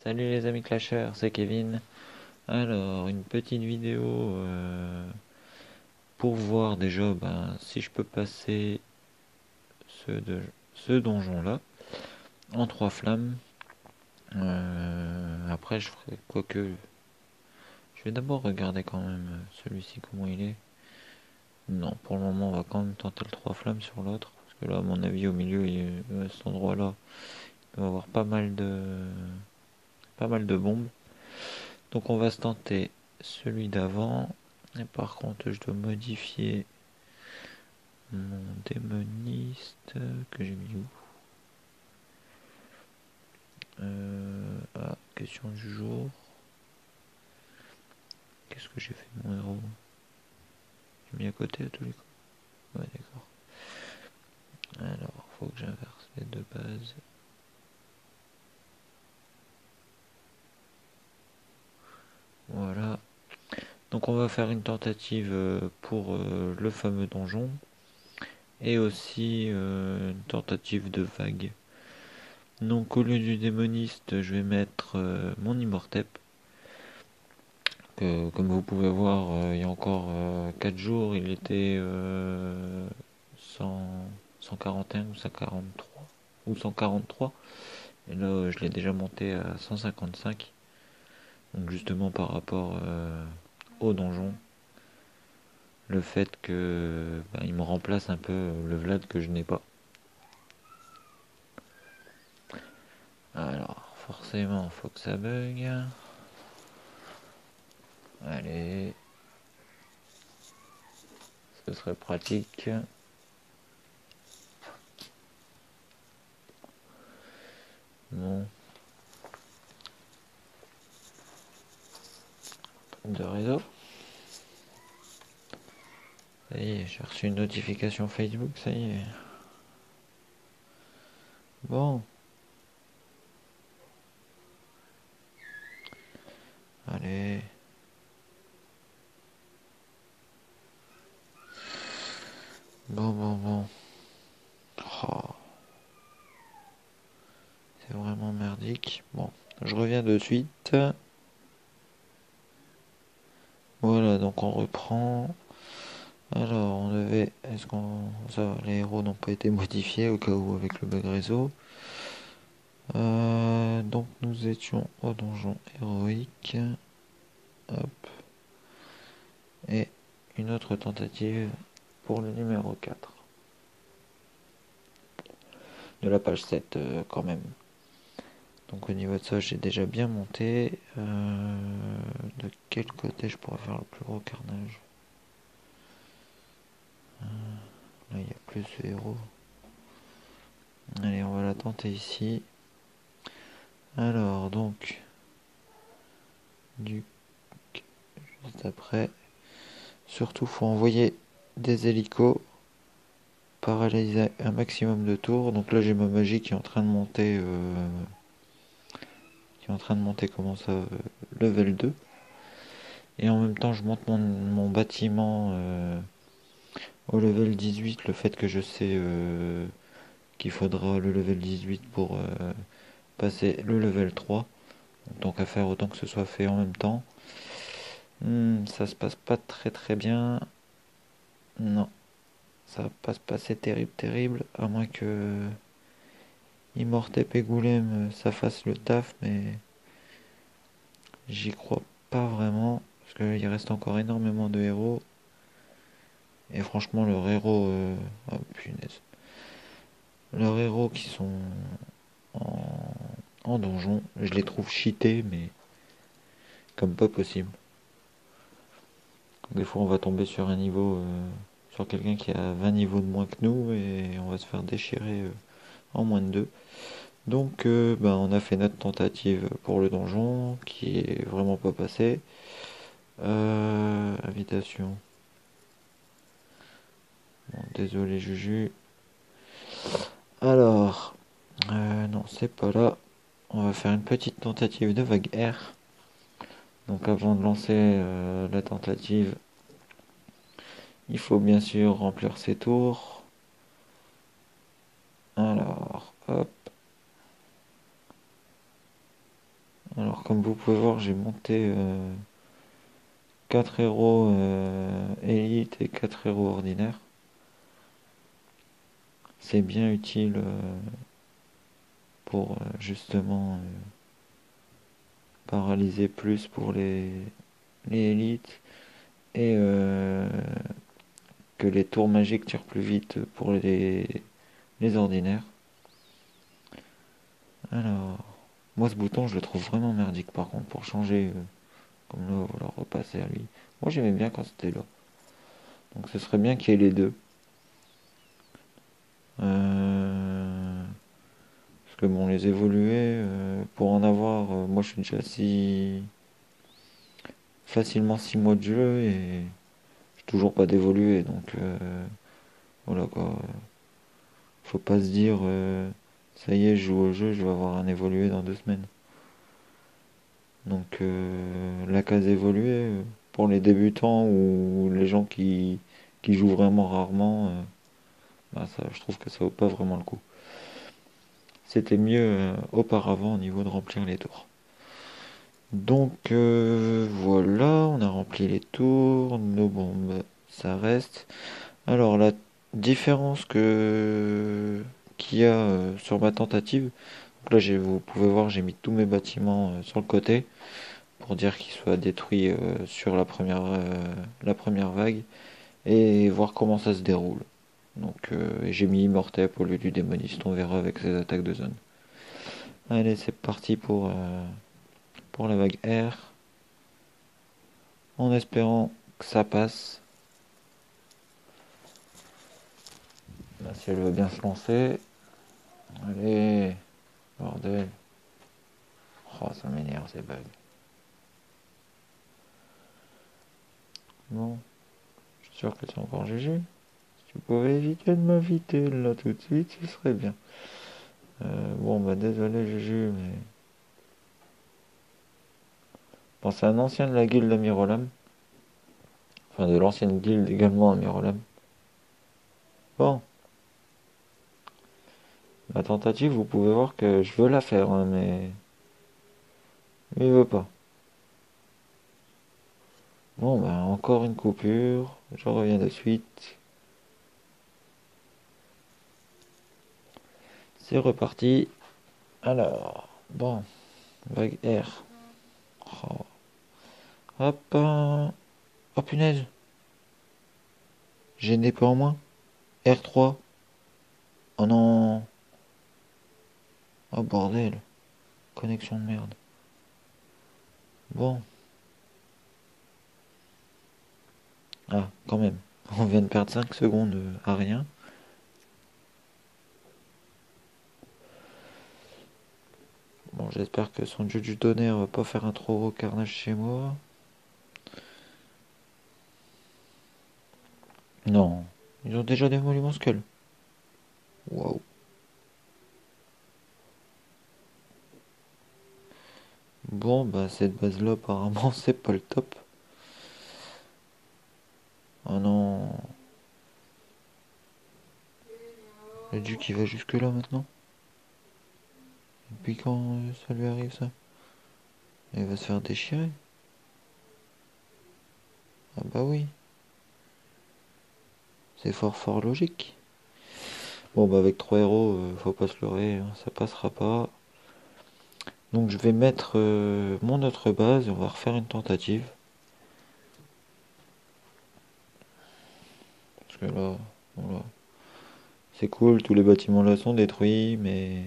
Salut les amis Clashers, c'est Kevin. Alors, une petite vidéo pour voir déjà si je peux passer ce donjon-là en 3 flammes. Après, je ferai quoique. Je vais d'abord regarder quand même celui-ci, comment il est. Non, pour le moment, on va quand même tenter le 3 flammes sur l'autre. Parce que là, à mon avis, au milieu, à cet endroit-là, il va y avoir pas mal de bombes. Donc, on va se tenter celui d'avant. Et par contre, je dois modifier mon démoniste que j'ai mis où question du jour. Qu'est-ce que j'ai fait de mon héros? J'ai mis à côté à tous les coups. Ouais, d'accord. Alors, faut que j'inverse les deux bases. Voilà. Donc on va faire une tentative pour le fameux donjon. Et aussi une tentative de vague. Donc au lieu du démoniste, je vais mettre mon immortep. Comme vous pouvez voir, il y a encore 4 jours, il était 100, 141 ou 143. Ou 143. Et là, je l'ai déjà monté à 155. Donc justement par rapport au donjon, le fait que il me remplace un peu le Vlad que je n'ai pas. Alors forcément, faut que ça bug. Allez, ce serait pratique. Bon, de réseau. Ça y est, j'ai reçu une notification Facebook, ça y est. Bon, allez. Bon. Oh, c'est vraiment merdique. Bon, je reviens de suite. Voilà, donc on reprend. Alors, on devait. Est-ce qu'on. Ça, les héros n'ont pas été modifiés au cas où avec le bug réseau. Donc, nous étions au donjon héroïque. Hop. Et une autre tentative pour le numéro 4. De la page 7, quand même. Donc, au niveau de ça, j'ai déjà bien monté. De quel côté je pourrais faire le plus gros carnage? Là, il y a plus de héros. Allez, on va la tenter ici. Alors, donc, du juste après, surtout, faut envoyer des hélicos, paralyser un maximum de tours. Donc là, j'ai ma magie qui est en train de monter, comment ça, level 2. Et en même temps, je monte mon bâtiment au level 18. Le fait que je sais qu'il faudra le level 18 pour passer le level 3. Donc à faire autant que ce soit fait en même temps. Ça se passe pas très bien. Non, ça va pas se passer terrible. À moins que Immortep et Goulem ça fasse le taf, mais j'y crois pas vraiment. Parce qu'il reste encore énormément de héros. Et franchement, leurs héros. Oh punaise. Leurs héros qui sont en, en donjon, je les trouve cheatés, mais comme pas possible. Des fois, on va tomber sur un niveau. Sur quelqu'un qui a 20 niveaux de moins que nous et on va se faire déchirer en moins de 2. Donc on a fait notre tentative pour le donjon qui est vraiment pas passé. Invitation. Bon, désolé Juju. Alors, non c'est pas là. On va faire une petite tentative de vague R. Donc avant de lancer la tentative, il faut bien sûr remplir ses tours. Alors, hop. Alors comme vous pouvez voir, j'ai monté 4 héros élite et 4 héros ordinaires. C'est bien utile pour justement paralyser plus pour les élites et que les tours magiques tirent plus vite pour les ordinaires. Alors, moi ce bouton je le trouve vraiment merdique par contre pour changer, comme là on va le repasser à lui. Moi j'aimais bien quand c'était là. Donc ce serait bien qu'il y ait les deux. Parce que bon, les évoluer, pour en avoir, moi je suis déjà si facilement 6 mois de jeu et j'ai toujours pas d'évoluer. Donc voilà quoi. Faut pas se dire ça y est, je joue au jeu, je vais avoir un évolué dans 2 semaines. Donc la case évoluée, pour les débutants ou les gens qui jouent vraiment rarement, bah ça, je trouve que ça vaut pas vraiment le coup. C'était mieux auparavant au niveau de remplir les tours. Donc voilà, on a rempli les tours, nos bombes, ça reste. Alors la différence qu'il y a sur ma tentative, donc là vous pouvez voir j'ai mis tous mes bâtiments sur le côté pour dire qu'ils soient détruits sur la première vague et voir comment ça se déroule. Donc j'ai mis Immortep au lieu du démoniste, on verra avec ses attaques de zone. Allez, c'est parti pour la vague R, en espérant que ça passe. Là, si elle veut bien se lancer. Allez, bordel. Oh, ça m'énerve ces bugs. Bon, je suis sûr que c'est encore GG. Si tu pouvais éviter de m'inviter là tout de suite, ce serait bien. Bon, bah désolé GG, mais... Bon, c'est un ancien de la guilde d'Amirolam. Enfin, de l'ancienne guilde également Amirolam. Bon, la tentative, vous pouvez voir que je veux la faire, hein, mais... il veut pas. Bon, bah encore une coupure. Je reviens de suite. C'est reparti. Alors, bon, vague R. Oh. Hop. Oh punaise. J'ai des pas en moins. R3. Oh non. Oh bordel. Connexion de merde. Bon. Ah, quand même. On vient de perdre 5 secondes à rien. Bon, j'espère que son dieu du tonnerre va pas faire un trop gros carnage chez moi. Non. Ils ont déjà démoli mon skull. Waouh. Bon, bah cette base-là, apparemment, c'est pas le top. Oh non. Le duc, il va jusque là maintenant. Depuis quand ça lui arrive ça? Il va se faire déchirer. Ah bah oui. C'est fort logique. Bon bah avec 3 héros, faut pas se leurrer, hein, ça passera pas. Donc je vais mettre mon autre base et on va refaire une tentative. Parce que là, voilà. C'est cool, tous les bâtiments là sont détruits, mais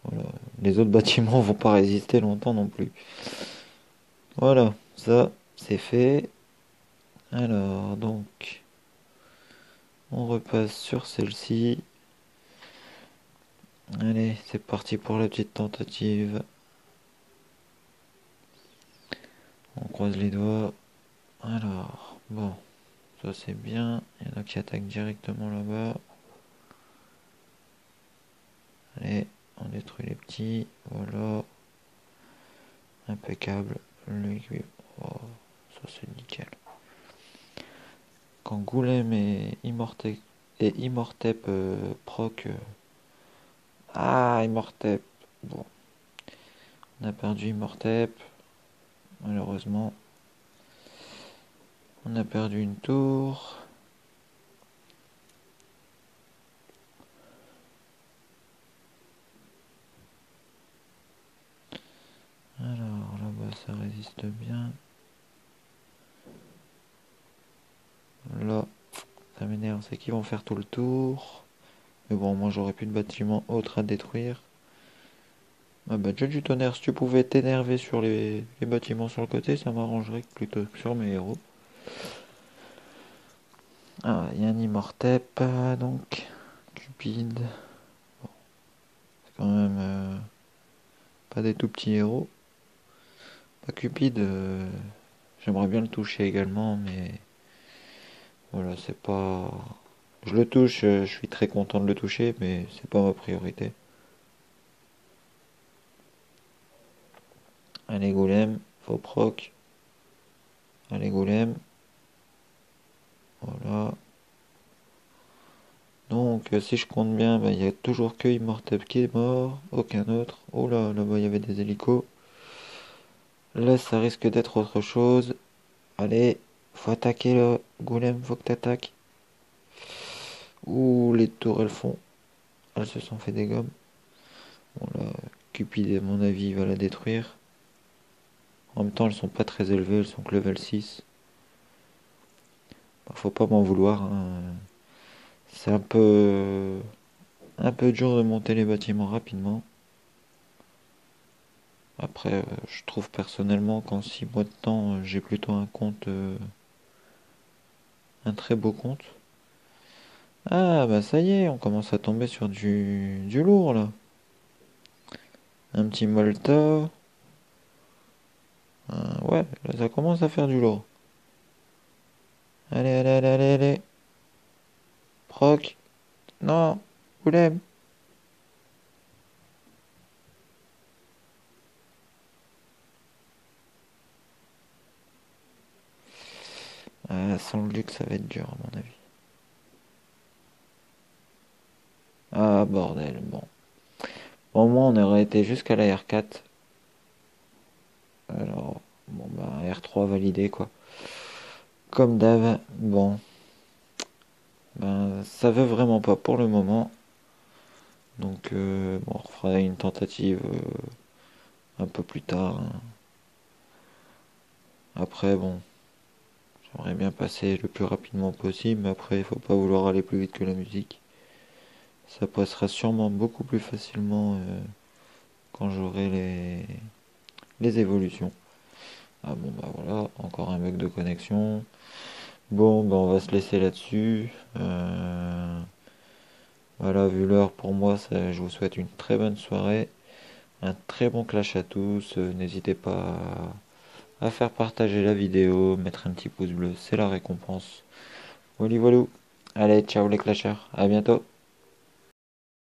voilà. Les autres bâtiments vont pas résister longtemps non plus. Voilà, ça c'est fait. Alors donc, on repasse sur celle-ci. Allez, c'est parti pour la petite tentative. On croise les doigts. Alors, bon, ça c'est bien. Il y en a qui attaquent directement là-bas. Allez, on détruit les petits. Voilà. Impeccable. Lui, oh, ça c'est nickel. Quand Goulem et Immortep proc. Ah, Immortep. Bon. On a perdu Immortep, malheureusement. On a perdu une tour. Alors là-bas ça résiste bien. Là, ça m'énerve, c'est qu'ils vont faire tout le tour. Mais bon, moi j'aurais plus de bâtiments autres à détruire. Ah bah Dieu du tonnerre, si tu pouvais t'énerver sur les bâtiments sur le côté, ça m'arrangerait plutôt que sur mes héros. Ah, il y a un Immortep, donc Cupide. Bon, c'est quand même pas des tout petits héros. Pas Cupide, j'aimerais bien le toucher également, mais voilà, c'est pas. Je le touche, je suis très content de le toucher, mais c'est pas ma priorité. Allez, Golem, faut proc. Allez, Golem. Voilà. Donc, si je compte bien, il y a toujours que Immortep qui est mort, aucun autre. Oh là, là-bas il y avait des hélicos. Là, ça risque d'être autre chose. Allez, faut attaquer le Golem, faut que t'attaques. Ouh, les tours elles font. Elles se sont fait des gommes. Bon là, Cupid à mon avis va la détruire. En même temps, elles sont pas très élevées, elles sont que level 6. Bah, faut pas m'en vouloir, hein. C'est un peu dur de monter les bâtiments rapidement. Après, je trouve personnellement qu'en 6 mois de temps, j'ai plutôt un compte, un très beau compte. Ah bah ça y est, on commence à tomber sur du lourd là. Un petit Malta. Ouais, là ça commence à faire du lourd. Allez, allez, allez, allez, allez. Proc. Non, Goulem. Ah, sans le luxe, ça va être dur à mon avis. Ah, bordel, bon. Au moins, on aurait été jusqu'à la R4. Alors, bon, bah, R3 validé, quoi. Comme d'hab, bon. Ben, ça veut vraiment pas pour le moment. Donc, bon, on refera une tentative un peu plus tard, hein. Après, bon, j'aimerais bien passer le plus rapidement possible, mais après, il faut pas vouloir aller plus vite que la musique. Ça passera sûrement beaucoup plus facilement quand j'aurai les évolutions. Ah bon bah voilà, encore un bug de connexion. Bon bah on va se laisser là-dessus. Voilà, vu l'heure pour moi, je vous souhaite une très bonne soirée, un très bon clash à tous. N'hésitez pas à faire partager la vidéo, mettre un petit pouce bleu, c'est la récompense. Voilà, voilà. Allez, ciao les clashers, à bientôt.